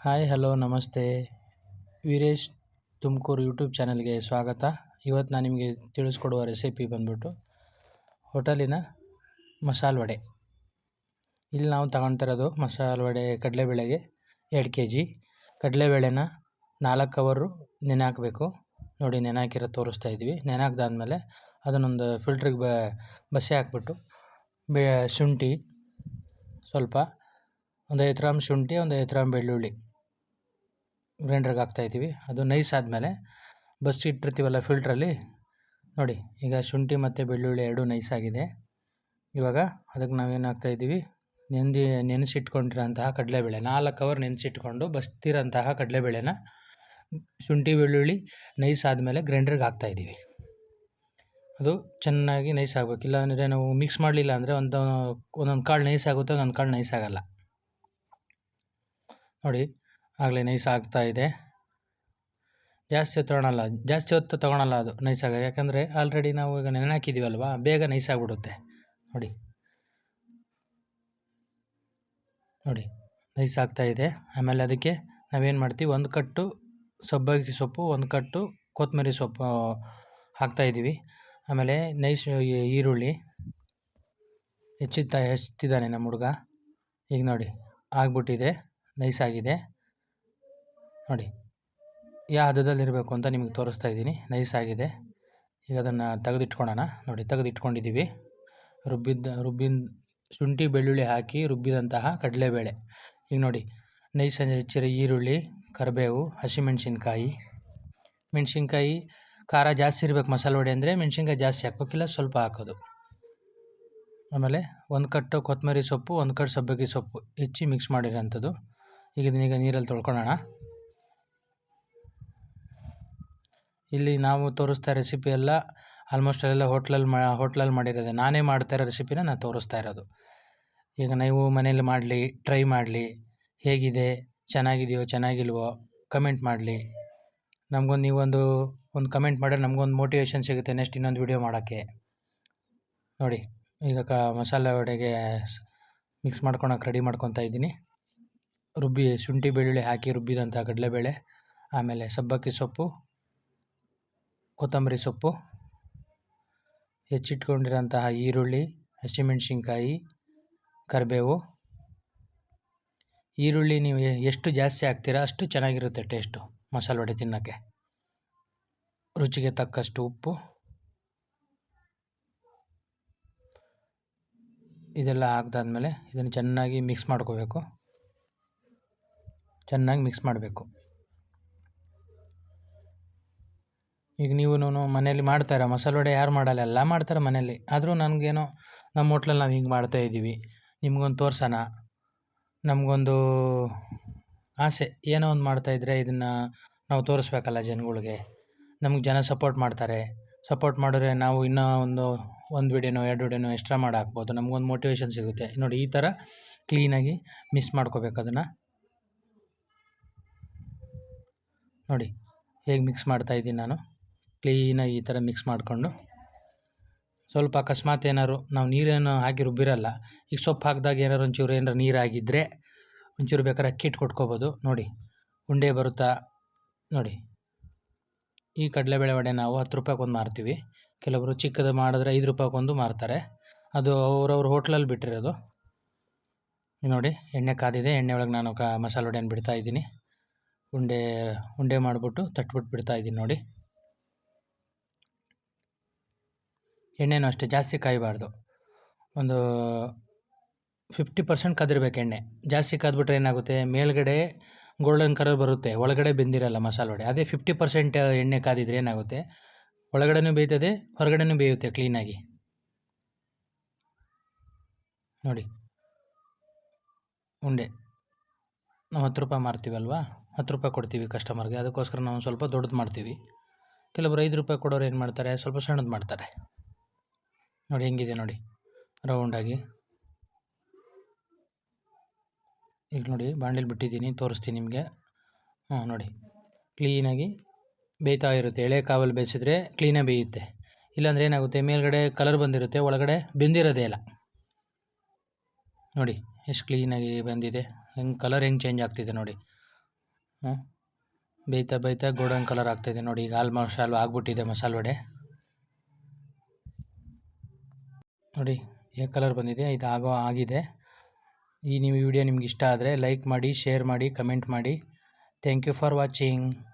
Hi hello ನಮಸ್ತೆ. Veeresh Tumakuru YouTube ಚಾನಲ್ಗೆ ಸ್ವಾಗತ. ಇವತ್ತು ನಾನು ನಿಮಗೆ ತಿಳಿಸ್ಕೊಡುವ ರೆಸಿಪಿ ಬಂದ್ಬಿಟ್ಟು ಹೋಟೆಲಿನ ಮಸಾಲೆ ವಡೆ. ಇಲ್ಲಿ ನಾವು ತಗೊಳ್ತಿರೋದು ಮಸಾಲೆ ವಡೆ ಕಡಲೆಬೇಳೆಗೆ 2 kg ಕಡಲೆಬೇಳೆನ 4 ಅವರು ನೆನೆ ಹಾಕಬೇಕು. ನೋಡಿ ನೆನೆ ಹಾಕಿರೋದು ತೋರಿಸ್ತಾ ಇದ್ದೀವಿ. ನೆನೆ ಹಾಕಿದಾದ್ಮೇಲೆ ಅದನ್ನೊಂದು ಫಿಲ್ಟ್ರಿಗೆ ಬಸಿ ಹಾಕ್ಬಿಟ್ಟು ಶುಂಠಿ ಸ್ವಲ್ಪ, ಒಂದು 5 ಗ್ರಾಮ್ ಶುಂಠಿ, ಒಂದು 5 ಗ್ರಾಮ್ ಬೆಳ್ಳುಳ್ಳಿ ಗ್ರೈಂಡ್ರಿಗೆ ಹಾಕ್ತಾಯಿದ್ದೀವಿ. ಅದು ನೈಸ್ ಆದಮೇಲೆ ಬಸ್ಸಿ ಇಟ್ಟಿರ್ತೀವಲ್ಲ ಫಿಲ್ಟ್ರಲ್ಲಿ, ನೋಡಿ ಈಗ ಶುಂಠಿ ಮತ್ತು ಬೆಳ್ಳುಳ್ಳಿ ಎರಡೂ ನೈಸ್ ಆಗಿದೆ. ಇವಾಗ ಅದಕ್ಕೆ ನಾವೇನು ಹಾಕ್ತಾಯಿದ್ದೀವಿ, ನೆನೆಸಿಟ್ಕೊಂಡಿರೋಂತಹ ಕಡಲೆಬೇಳೆ 4 ಅವರ್ ನೆನೆಸಿಟ್ಕೊಂಡು ಬಸ್ತಿರೋಂತಹ ಕಡಲೆಬೇಳೆನ ಶುಂಠಿ ಬೆಳ್ಳುಳ್ಳಿ ನೈಸ್ ಆದಮೇಲೆ ಗ್ರೈಂಡ್ರಿಗೆ ಹಾಕ್ತಾಯಿದ್ದೀವಿ. ಅದು ಚೆನ್ನಾಗಿ ನೈಸ್ ಆಗಬೇಕು. ಇಲ್ಲ ಅಂದರೆ ನಾವು ಮಿಕ್ಸ್ ಮಾಡಲಿಲ್ಲ ಅಂದರೆ ಒಂದೊಂದು ಕಾಳು ನೈಸ್ ಆಗುತ್ತೆ, ಒಂದೊಂದು ಕಾಳು ನೈಸ್ ಆಗೋಲ್ಲ. ನೋಡಿ ಆಗಲೇ ನೈಸ್ ಆಗ್ತಾಯಿದೆ. ಜಾಸ್ತಿ ಹೊತ್ತು ತೊಗೊಳಲ್ಲ ಅದು ನೈಸ್ ಆಗ, ಯಾಕಂದರೆ ಆಲ್ರೆಡಿ ನಾವು ಈಗ ನೆನೆ ಹಾಕಿದ್ದೀವಲ್ವ, ಬೇಗ ನೈಸ್ ಆಗಿಬಿಡುತ್ತೆ. ನೋಡಿ ನೈಸ್ ಆಗ್ತಾಯಿದೆ. ಆಮೇಲೆ ಅದಕ್ಕೆ ನಾವೇನು ಮಾಡ್ತೀವಿ, 1 ಕಟ್ಟು ಸಬ್ಬಕ್ಕಿ ಸೊಪ್ಪು, 1 ಕಟ್ಟು ಕೊತ್ತಂಬರಿ ಸೊಪ್ಪು ಹಾಕ್ತಾಯಿದ್ದೀವಿ. ಆಮೇಲೆ ನೈಸ್ ಈರುಳ್ಳಿ ಹೆಚ್ಚಿದ್ದಾನೆ ನಮ್ಮ ಹುಡುಗ. ಈಗ ನೋಡಿ ಆಗ್ಬಿಟ್ಟಿದೆ, ನೈಸ್ ಆಗಿದೆ. ನೋಡಿ ಯಾವ ಹದದಲ್ಲಿರಬೇಕು ಅಂತ ನಿಮಗೆ ತೋರಿಸ್ತಾ ಇದ್ದೀನಿ. ನೈಸ್ ಆಗಿದೆ. ಈಗ ಅದನ್ನು ತೆಗೆದಿಟ್ಕೊಳ್ಳೋಣ. ನೋಡಿ ತೆಗೆದಿಟ್ಕೊಂಡಿದ್ದೀವಿ. ರುಬ್ಬಿದ ಶುಂಠಿ ಬೆಳ್ಳುಳ್ಳಿ ಹಾಕಿ ರುಬ್ಬಿದಂತಹ ಕಡಲೆಬೇಳೆ. ಈಗ ನೋಡಿ ನೈಸ್ ಹೆಚ್ಚಿರೋ ಈರುಳ್ಳಿ, ಕರಿಬೇವು, ಹಸಿಮೆಣ್ಸಿನ್ಕಾಯಿ. ಮೆಣಸಿನ್ಕಾಯಿ ಖಾರ ಜಾಸ್ತಿ ಇರಬೇಕು ಮಸಾಲೆ ವಡೆ ಅಂದರೆ, ಮೆಣಸಿನ್ಕಾಯಿ ಜಾಸ್ತಿ ಹಾಕ್ಬೇಕಿಲ್ಲ, ಸ್ವಲ್ಪ ಹಾಕೋದು. ಆಮೇಲೆ 1 ಕಟ್ಟು ಕೊತ್ತಂಬರಿ ಸೊಪ್ಪು, 1 ಕಟ್ಟು ಸಬ್ಬಕ್ಕಿ ಸೊಪ್ಪು ಹೆಚ್ಚಿ ಮಿಕ್ಸ್ ಮಾಡಿರೋಂಥದ್ದು. ಈಗ ನೀರಲ್ಲಿ ತೊಳ್ಕೊಳ್ಳೋಣ. ಇಲ್ಲಿ ನಾವು ತೋರಿಸ್ತಾ ರೆಸಿಪಿ ಎಲ್ಲ ಆಲ್ಮೋಸ್ಟ್ ಎಲ್ಲ ಹೋಟ್ಲಲ್ಲಿ ಮಾಡಿರೋದೆ. ನಾನೇ ಮಾಡ್ತಾ ಇರೋ ರೆಸಿಪಿನ ನಾನು ತೋರಿಸ್ತಾ ಇರೋದು. ಈಗ ನೀವು ಮನೇಲಿ ಟ್ರೈ ಮಾಡಲಿ. ಹೇಗಿದೆ, ಚೆನ್ನಾಗಿದೆಯೋ ಚೆನ್ನಾಗಿಲ್ವೋ ಕಮೆಂಟ್ ಮಾಡಲಿ. ನೀವೊಂದು ಕಮೆಂಟ್ ಮಾಡಿದ್ರೆ ನಮಗೊಂದು ಮೋಟಿವೇಶನ್ ಸಿಗುತ್ತೆ ನೆಕ್ಸ್ಟ್ ಇನ್ನೊಂದು ವಿಡಿಯೋ ಮಾಡೋಕ್ಕೆ. ನೋಡಿ ಈಗ ಮಸಾಲೆ ವಡೆಗೆ ಮಿಕ್ಸ್ ಮಾಡ್ಕೊಳಕ್ಕೆ ರೆಡಿ ಮಾಡ್ಕೊತಾ ಇದ್ದೀನಿ. ಶುಂಠಿ ಬೆಳ್ಳುಳ್ಳಿ ಹಾಕಿ ರುಬ್ಬಿದಂಥ ಕಡಲೆಬೇಳೆ, ಆಮೇಲೆ ಸಬ್ಬಕ್ಕಿ ಸೊಪ್ಪು, ಕೊತ್ತಂಬರಿ ಸೊಪ್ಪು, ಹೆಚ್ಚಿಟ್ಕೊಂಡಿರೋಂತಹ ಈರುಳ್ಳಿ, ಹಸಿಮೆಣ್ಸಿನ್ಕಾಯಿ, ಕರಿಬೇವು. ಈರುಳ್ಳಿ ನೀವು ಎಷ್ಟು ಜಾಸ್ತಿ ಹಾಕ್ತೀರಾ ಅಷ್ಟು ಚೆನ್ನಾಗಿರುತ್ತೆ ಟೇಸ್ಟು ಮಸಾಲೆ ವಡೆ ತಿನ್ನೋಕ್ಕೆ. ರುಚಿಗೆ ತಕ್ಕಷ್ಟು ಉಪ್ಪು. ಇದೆಲ್ಲ ಹಾಕಿದಾದ್ಮೇಲೆ ಇದನ್ನು ಚೆನ್ನಾಗಿ ಮಿಕ್ಸ್ ಮಾಡ್ಕೋಬೇಕು. ಚೆನ್ನಾಗಿ ಮಿಕ್ಸ್ ಮಾಡಬೇಕು. ಈಗ ನೀವು ಮನೇಲಿ ಮಾಡ್ತಾರೆ ಮಸಾಲೆ ವಡೆ, ಯಾರು ಮಾಡಲ್ಲ, ಎಲ್ಲ ಮಾಡ್ತಾರೆ ಮನೇಲಿ. ಆದರೂ ನನಗೇನೋ ನಮ್ಮ ಹೋಟ್ಲಲ್ಲಿ ನಾವು ಹಿಂಗೆ ಮಾಡ್ತಾಯಿದ್ದೀವಿ, ನಿಮ್ಗೊಂದು ತೋರ್ಸೋಣ, ನಮಗೊಂದು ಆಸೆ. ಏನೋ ಒಂದು ಮಾಡ್ತಾಯಿದ್ರೆ ಇದನ್ನು ನಾವು ತೋರಿಸ್ಬೇಕಲ್ಲ ಜನಗಳಿಗೆ. ನಮ್ಗೆ ಜನ ಸಪೋರ್ಟ್ ಮಾಡ್ತಾರೆ. ಸಪೋರ್ಟ್ ಮಾಡಿದ್ರೆ ನಾವು ಇನ್ನೂ ಒಂದು ವಿಡಿಯೋನೋ 2 ವಿಡಿಯೋನೋ ಎಕ್ಸ್ಟ್ರಾ ಮಾಡಿ ಹಾಕ್ಬೋದು. ನಮಗೊಂದು ಮೋಟಿವೇಶನ್ ಸಿಗುತ್ತೆ. ನೋಡಿ ಈ ಥರ ಕ್ಲೀನಾಗಿ ಮಿಕ್ಸ್ ಮಾಡ್ಕೋಬೇಕು ಅದನ್ನು. ನೋಡಿ ಹೇಗೆ ಮಿಕ್ಸ್ ಮಾಡ್ತಾಯಿದ್ದೀನಿ ನಾನು. ಕ್ಲೀನಾಗಿ ಈ ಥರ ಮಿಕ್ಸ್ ಮಾಡಿಕೊಂಡು, ಸ್ವಲ್ಪ ಅಕಸ್ಮಾತ್ ನಾವು ನೀರೇನು ಹಾಕಿ ರುಬ್ಬಿರಲ್ಲ. ಈಗ ಸೊಪ್ಪು ಹಾಕಿದಾಗ ಏನಾರು ನೀರಾಗಿದ್ದರೆ ಒಂಚೂರು ಬೇಕಾದ್ರೆ ಅಕ್ಕಿ ಹಿಟ್ಟು ಕೊಟ್ಕೋಬೋದು. ನೋಡಿ ಉಂಡೆ ಬರುತ್ತಾ. ನೋಡಿ ಈ ಕಡಲೆಬೇಳೆ ವಡೆ ನಾವು 10 ರೂಪಾಯಿಗೊಂದು ಮಾರ್ತೀವಿ. ಕೆಲವರು ಚಿಕ್ಕದು ಮಾಡಿದ್ರೆ 5 ರೂಪಾಯಿಗೊಂದು ಮಾರ್ತಾರೆ. ಅದು ಅವ್ರವ್ರ ಹೋಟ್ಲಲ್ಲಿ ಬಿಟ್ಟಿರೋದು. ನೋಡಿ ಎಣ್ಣೆ ಕಾದಿದೆ. ಎಣ್ಣೆ ಒಳಗೆ ನಾನು ಮಸಾಲೆ ವಡೆಯನ್ನು ಬಿಡ್ತಾಯಿದ್ದೀನಿ. ಉಂಡೆ ಮಾಡಿಬಿಟ್ಟು ತಟ್ಬಿಟ್ಟು ಬಿಡ್ತಾಯಿದ್ದೀನಿ. ನೋಡಿ ಎಣ್ಣೆನೂ ಅಷ್ಟೇ ಜಾಸ್ತಿ ಕಾಯಬಾರ್ದು. ಒಂದು 50% ಕಾದಿರ್ಬೇಕು ಎಣ್ಣೆ. ಜಾಸ್ತಿ ಕಾದ್ಬಿಟ್ರೆ ಏನಾಗುತ್ತೆ, ಮೇಲ್ಗಡೆ ಗೋಲ್ಡನ್ ಕಲರ್ ಬರುತ್ತೆ, ಒಳಗಡೆ ಬೆಂದಿರಲ್ಲ ಮಸಾಲೆ ವಡೆ. ಅದೇ 50% ಎಣ್ಣೆ ಕಾದಿದ್ರೆ ಏನಾಗುತ್ತೆ, ಒಳಗಡೆನೂ ಬೇಯ್ತದೆ, ಹೊರಗಡೆನೂ ಬೇಯುತ್ತೆ ಕ್ಲೀನಾಗಿ. ನೋಡಿ ಉಂಡೆ ನಾವು 10 ರೂಪಾಯಿ ಮಾರ್ತೀವಲ್ವ, 10 ರೂಪಾಯಿ ಕೊಡ್ತೀವಿ ಕಸ್ಟಮರ್ಗೆ. ಅದಕ್ಕೋಸ್ಕರ ನಾವು ಸ್ವಲ್ಪ ದೊಡ್ಡದು ಮಾಡ್ತೀವಿ. ಕೆಲವರು 5 ರೂಪಾಯಿ ಕೊಡೋರು ಏನು ಮಾಡ್ತಾರೆ, ಸ್ವಲ್ಪ ಸಣ್ಣದು ಮಾಡ್ತಾರೆ. ನೋಡಿ ಹೆಂಗಿದೆ ನೋಡಿ ರೌಂಡಾಗಿ. ಈಗ ನೋಡಿ ಬಾಣಲೆಲಿ ಬಿಟ್ಟಿದ್ದೀನಿ, ತೋರಿಸ್ತೀನಿ ನಿಮಗೆ. ನೋಡಿ ಕ್ಲೀನಾಗಿ ಬೇಯ್ತಾ ಇರುತ್ತೆ. ಎಳೆ ಕಾವಲ್ಲಿ ಬೇಯಿಸಿದ್ರೆ ಕ್ಲೀನಾಗಿ ಬೇಯುತ್ತೆ. ಇಲ್ಲಾಂದರೆ ಏನಾಗುತ್ತೆ, ಮೇಲ್ಗಡೆ ಕಲರ್ ಬಂದಿರುತ್ತೆ, ಒಳಗಡೆ ಬೆಂದಿರೋದೇ ಇಲ್ಲ. ನೋಡಿ ಎಷ್ಟು ಕ್ಲೀನಾಗಿ ಬಂದಿದೆ. ಕಲರ್ ಹೆಂಗೆ ಚೇಂಜ್ ಆಗ್ತಿದೆ ನೋಡಿ. ಬೇಯ್ತಾ ಬೇಯ್ತಾ ಗೋಲ್ಡನ್ ಕಲರ್ ಆಗ್ತಾಯಿದೆ ನೋಡಿ. ಈಗ ಆಲ್ಮೋಸ್ಟ್ ಆಗ್ಬಿಟ್ಟಿದೆ ಮಸಾಲೆ ವಡೆ ನೋಡಿ. ಯಾವ ಕಲರ್ ಬಂದಿದೆ, ಇದು ಆಗಿದೆ. ಈ ವಿಡಿಯೋ ನಿಮ್ಗೆ ಇಷ್ಟ ಆದರೆ ಲೈಕ್ ಮಾಡಿ, ಶೇರ್ ಮಾಡಿ, ಕಮೆಂಟ್ ಮಾಡಿ. Thank you for watching.